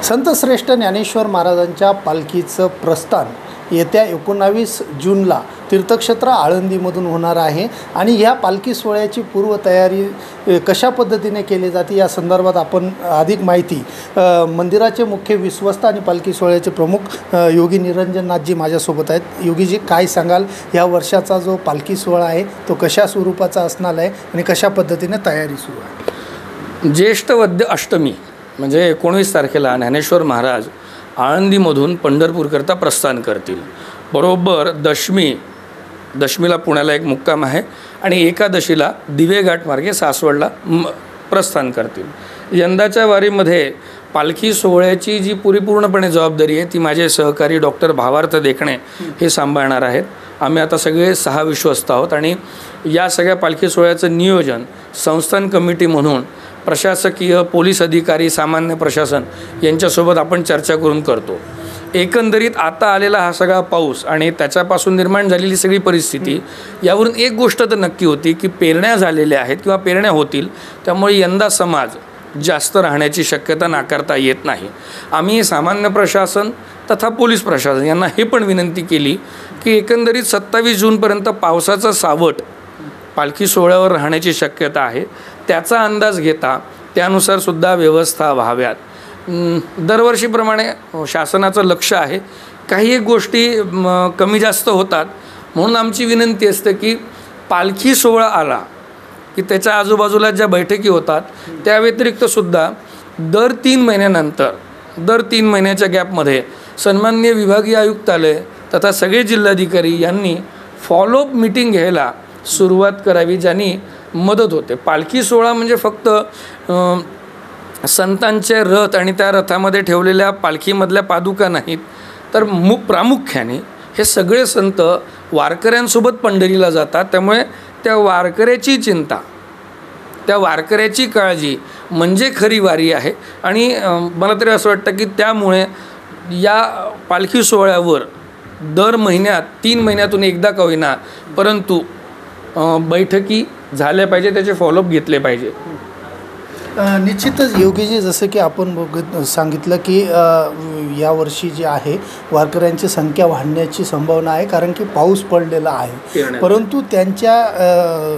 संतश्रेष्ठ ज्ञानेश्वर महाराजांच्या पालखीचं प्रस्थान येत्या 19 जूनला तीर्थक्षेत्र आळंदीमधून होणार आहे आणि ह्या पालखी सोहळ्याची पूर्वतयारी कशा पद्धतीने केली जाते या संदर्भात आपण अधिक माहिती मंदिराचे मुख्य विश्वस्त आणि पालखी सोहळ्याचे प्रमुख योगी निरंजननाथजी माझ्यासोबत आहेत। योगीजी, काय सांगाल, या वर्षाचा जो पालखी सोहळा आहे तो कशा स्वरूपाचा असणार आहे आणि कशा पद्धतीने तयारी सुरू आहे? ज्येष्ठ वद्य अष्टमी म्हणजे 19 तारखेला ज्ञानेश्वर महाराज आळंदीमधून पंढरपूरकरता प्रस्थान करतील। बरोबर दशमीला पुण्याला एक मुक्काम आहे आणि एकादशीला दिवेघाट मार्गे सासवडला प्रस्थान करतील। यंदाच्या वारीमध्ये पालखी सोहळ्याची जी परिपूर्णपणे जबाबदारी आहे ती माझे सहकारी डॉक्टर भावार्थ देखणे हे सांभाळणार आहेत। आम्ही आता सगळे 6 विश्वस्त आहोत आणि या सगळ्या पालखी सोहळ्याचं नियोजन संस्थान कमिटी म्हणून प्रशासकीय, पोलीस अधिकारी, सामान्य प्रशासन यांच्यासोबत आपण चर्चा करून करतो। एकंदरीत आता आलेला हा सगळा पाऊस आणि त्याच्यापासून निर्माण झालेली सगळी परिस्थिती यावरून एक गोष्ट तर नक्की होती की पेरण्या झालेल्या आहेत किंवा पेरण्या होतील, त्यामुळे यंदा समाज जास्त राहण्याची शक्यता नाकारता येत नाही। आम्ही सामान्य प्रशासन तथा पोलीस प्रशासन यांना हे पण विनंती केली की एकंदरीत 27 जूनपर्यंत पावसाचा सावट पालखी सोहळ्यावर राहण्याची शक्यता आहे, त्याचा अंदाज घेता त्यानुसार सुद्धा व्यवस्था व्हाव्यात। दरवर्षीप्रमाणे शासनाचं लक्ष आहे, काही एक गोष्टी कमी जास्त होतात, म्हणून आमची विनंती असते की पालखी सोहळा आला की त्याच्या आजूबाजूला ज्या बैठकी होतात त्या व्यतिरिक्त सुद्धा दर 3 महिन्यानंतर दर 3 महिन्याच्या गॅपमध्ये सन्माननीय विभागीय आयुक्तालय तथा सगळे जिल्हाधिकारी यांनी फॉलोअप मीटिंग घ्यायला सुरुवात करावी, ज्यांनी मदत होते। पालखी सोहळा म्हणजे फक्त संतांचे रथ आणि त्या रथामध्ये ठेवलेल्या पालखीमधल्या पादुका नाहीत, तर प्रामुख्याने हे सगळे संत वारकऱ्यांसोबत पंढरीला जातात। त्यामुळे त्या वारकऱ्याची चिंता, त्या वारकऱ्याची काळजी म्हणजे खरी वारी आहे। आणि मला तरी असं वाटतं की त्यामुळे या पालखी सोहळ्यावर दर महिन्यात 3 महिन्यातून एकदा का होईना परंतु बैठकी झाल्या पाहिजे, त्याचे फॉलोअप घेतले पाहिजे। निश्चितच योगीजी, जसं की आपण सांगितलं की यावर्षी जे आहे वारकऱ्यांची संख्या वाढण्याची संभावना आहे, कारण की पाऊस पडलेला आहे, परंतु त्यांच्या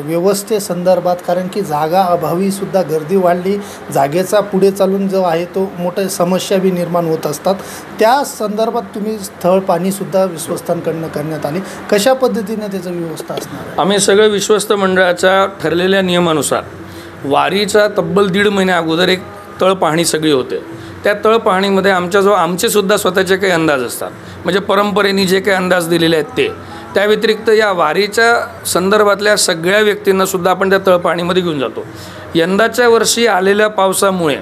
व्यवस्थेसंदर्भात, कारण की जागा अभावीसुद्धा गर्दी वाढली, जागेचा पुढे चालून जो आहे तो मोठ्या समस्या बी निर्माण होत असतात। त्या संदर्भात तुम्ही स्थळ पाणीसुद्धा विश्वस्तांकडनं करण्यात आले, कशा पद्धतीने त्याचं व्यवस्था असणार? आम्ही सगळं विश्वस्त मंडळाच्या ठरलेल्या नियमानुसार वारीचा तब्बल 1.5 महिन्या अगोदर एक तळ पाहणी सगळी होते। त्या तळ पाहणीमध्ये आमचेसुद्धा स्वतःचे काही अंदाज असतात, म्हणजे परंपरेने जे काही अंदाज दिलेले आहेत ते, त्या व्यतिरिक्त या वारीच्या संदर्भातल्या सगळ्या व्यक्तींनासुद्धा आपण त्या तळ पाहणीमध्ये घेऊन जातो। यंदाच्या वर्षी आलेल्या पावसामुळे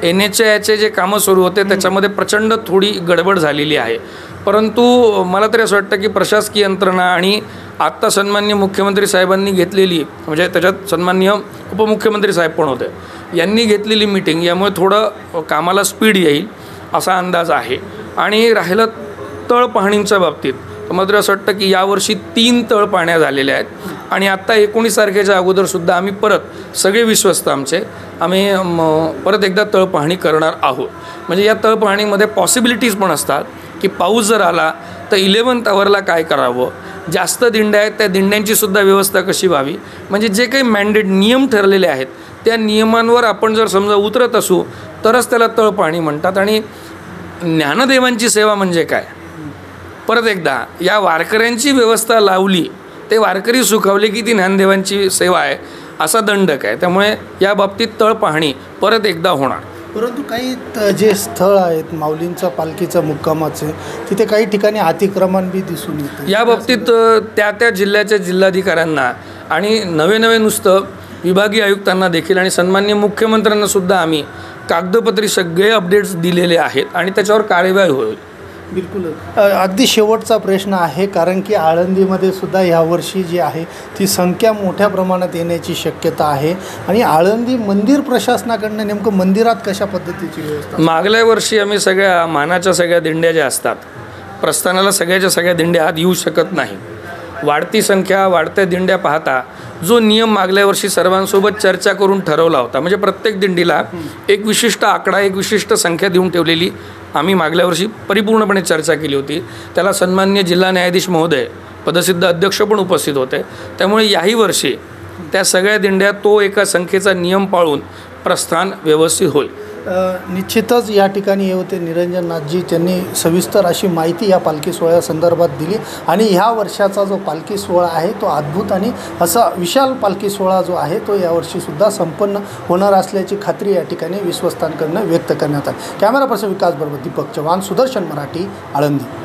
NHAचे जे कामं सुरू होते त्याच्यामध्ये प्रचंड थोडी गडबड झालेली आहे, परंतु मला तरी असं वाटतं की प्रशासकीय यंत्रणा आणि आत्ता सन्माननीय मुख्यमंत्री साहेबांनी घेतलेली, म्हणजे त्याच्यात सन्माननीय उपमुख्यमंत्री साहेब पण होते, यांनी घेतलेली मीटिंग यामुळे थोडं कामाला स्पीड येईल असा अंदाज आहे। आणि राहिलं तळ पाहणींच्या बाबतीत तर मला तरी असं वाटतं की यावर्षी 3 तळ पाहण्या झालेल्या आहेत आणि आत्ता 19 तारखेच्या अगोदरसुद्धा आम्ही परत सगळे विश्वस्त आम्ही परत एकदा तळ पाहणी करणार आहोत। म्हणजे या तळ पाहणीमध्ये पॉसिबिलिटीज पण असतात की पाऊस जर आला तर 11th आवरला काय करावं, जास्त दिंड्या आहेत त्या दिंड्यांचीसुद्धा व्यवस्था कशी व्हावी, म्हणजे जे काही मॅन्डेट नियम ठरलेले आहेत त्या नियमांवर आपण जर समजा उतरत असू तरच त्याला तळ पाहणी म्हणतात। आणि ज्ञानदेवांची सेवा म्हणजे काय, परत एकदा या वारकऱ्यांची व्यवस्था लावली, ते वारकरी सुखावले की ती ज्ञानदेवांची सेवा आहे असा दंडक आहे। त्यामुळे या बाबतीत तळ पाहणी परत एकदा होणार। परंतु काही जे स्थळ आहेत माऊलींचा पालखीचं मुक्कामाचे, तिथे काही ठिकाणी अतिक्रमण बी दिसून येतं। या बाबतीत त्या जिल्ह्याच्या जिल्हाधिकाऱ्यांना आणि नवे नुसतं विभागीय आयुक्तांना देखील आणि सन्माननीय मुख्यमंत्र्यांना सुद्धा आम्ही कागदपत्री सगळे अपडेट्स दिलेले आहेत आणि त्याच्यावर कार्यवाही होईल। बिलकुल। अगदी शेवटचा प्रश्न आहे, कारण की आळंदीमध्ये सुद्धा यावर्षी जी आहे ती संख्या मोठ्या प्रमाणात येण्याची शक्यता आहे आणि आळंदी मंदिर प्रशासनाकडनं नेमकं मंदिरात कशा पद्धतीची व्यवस्था? मागल्या वर्षी आम्ही सगळ्या मानाच्या सगळ्या दिंड्या ज्या असतात, प्रस्थानाला सगळ्याच्या सगळ्या दिंड्या आत येऊ शकत नाही, वाढती संख्या, वाढत्या दिंड्या पाहता जो नियम मागल्या वर्षी सर्वांसोबत चर्चा करून ठरवला होता, म्हणजे प्रत्येक दिंडीला एक विशिष्ट आकडा, एक विशिष्ट संख्या देऊन ठेवलेली आम्ही मागल्या वर्षी परिपूर्णपणे चर्चा केली होती. त्याला सन्माननीय जिल्हा न्यायाधीश महोदय, पदसिद्ध अध्यक्ष पण उपस्थित होते. त्यामुळे याही वर्षी त्या सगळ्या दिंड्या तो एका संख्येचा नियम पाळून प्रस्थान व्यवस्थित होईल. निश्चितच या ठिकाणी हे होते निरंजन नाथजी. त्यांनी सविस्तर अशी माहिती या पालखी सोहळ्यासंदर्भात दिली आणि ह्या वर्षाचा जो पालखी सोहळा आहे तो अद्भुत आणि असा विशाल पालखी सोहळा जो आहे तो यावर्षीसुद्धा संपन्न होणार असल्याची खात्री या ठिकाणी विश्वस्तांकडून व्यक्त करण्यात आली. कॅमेरा पर्सन विकास बरोबर दीपक चव्हाण, सुदर्शन मराठी, आळंदी.